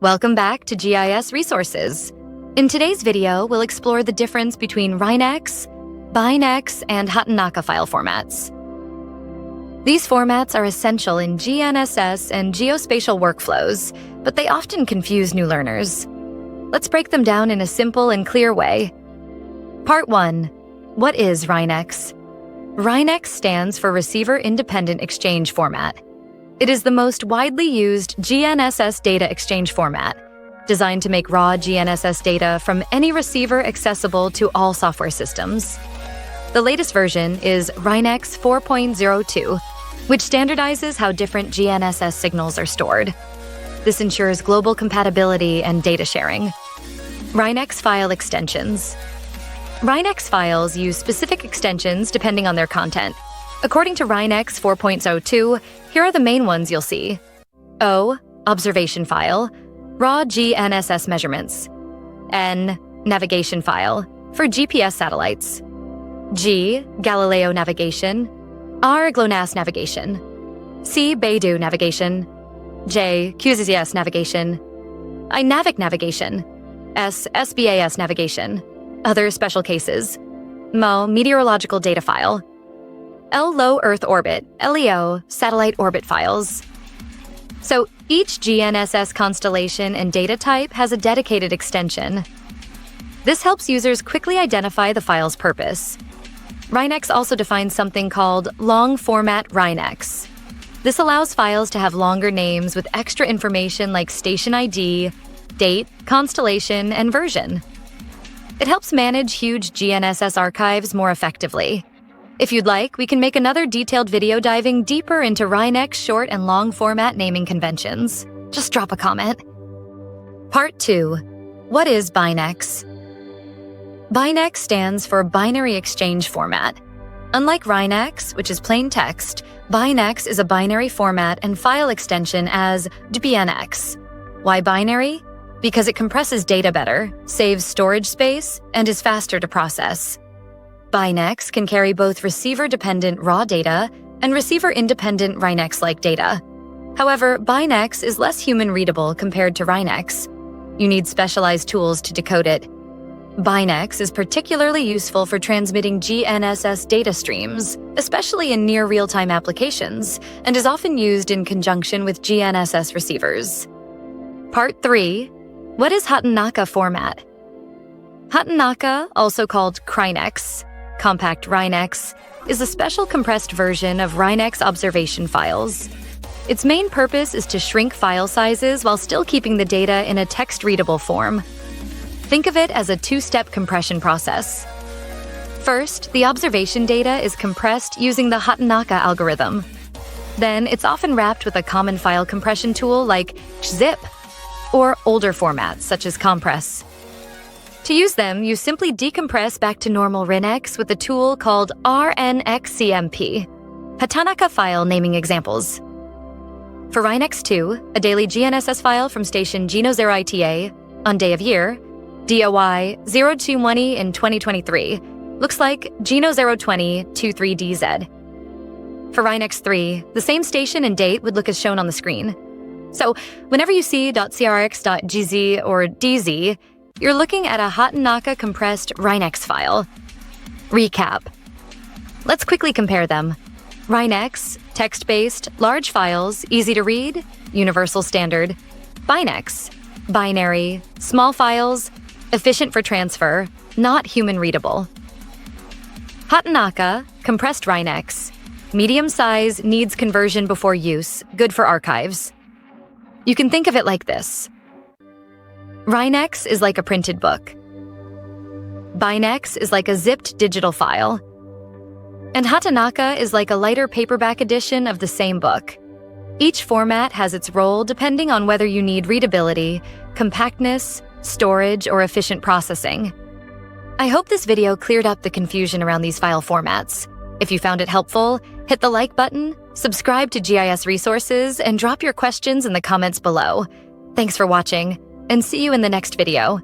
Welcome back to GIS Resources. In today's video, we'll explore the difference between RINEX, BINEX, and Hatanaka file formats. These formats are essential in GNSS and geospatial workflows, but they often confuse new learners. Let's break them down in a simple and clear way. Part 1. What is RINEX? RINEX stands for Receiver Independent Exchange Format. It is the most widely used GNSS data exchange format, designed to make raw GNSS data from any receiver accessible to all software systems. The latest version is RINEX 4.02, which standardizes how different GNSS signals are stored. This ensures global compatibility and data sharing. RINEX file extensions. RINEX files use specific extensions depending on their content. According to RINEX 4.02, here are the main ones you'll see. O, observation file, raw GNSS measurements. N, navigation file, for GPS satellites. G, Galileo navigation. R, GLONASS navigation. C, Beidou navigation. J, QGIS navigation. I, NAVIC navigation. S, SBAS navigation. Other special cases. MO, meteorological data file. L, low Earth orbit, LEO, satellite orbit files. So each GNSS constellation and data type has a dedicated extension. This helps users quickly identify the file's purpose. RINEX also defines something called long format RINEX. This allows files to have longer names with extra information like station ID, date, constellation, and version. It helps manage huge GNSS archives more effectively. If you'd like, we can make another detailed video diving deeper into RINEX short and long format naming conventions. Just drop a comment. Part 2. What is BINEX? BINEX stands for Binary Exchange Format. Unlike RINEX, which is plain text, BINEX is a binary format and file extension as BINEX. Why binary? Because it compresses data better, saves storage space, and is faster to process. BINEX can carry both receiver-dependent raw data and receiver-independent RINEX-like data. However, BINEX is less human-readable compared to RINEX. You need specialized tools to decode it. BINEX is particularly useful for transmitting GNSS data streams, especially in near real-time applications, and is often used in conjunction with GNSS receivers. Part 3. What is Hatanaka format? Hatanaka, also called RINEX, compact RINEX, is a special compressed version of RINEX observation files. Its main purpose is to shrink file sizes while still keeping the data in a text-readable form. Think of it as a two-step compression process. First, the observation data is compressed using the Hatanaka algorithm. Then, it's often wrapped with a common file compression tool like zip, or older formats such as compress. To use them, you simply decompress back to normal RINEX with a tool called RNXCMP. Hatanaka file naming examples. For RINEX 2, a daily GNSS file from station Geno0ITA, on day of year, DOI 0220 in 2023, looks like Geno02023DZ. For RINEX 3, the same station and date would look as shown on the screen. So, whenever you see .crx.gz or DZ, you're looking at a Hatanaka compressed RINEX file. Recap. Let's quickly compare them. RINEX, text-based, large files, easy to read, universal standard. BINEX, binary, small files, efficient for transfer, not human-readable. Hatanaka, compressed RINEX, medium size, needs conversion before use, good for archives. You can think of it like this. RINEX is like a printed book. BINEX is like a zipped digital file. And Hatanaka is like a lighter paperback edition of the same book. Each format has its role depending on whether you need readability, compactness, storage, or efficient processing. I hope this video cleared up the confusion around these file formats. If you found it helpful, hit the like button, subscribe to GIS Resources, and drop your questions in the comments below. Thanks for watching, and see you in the next video.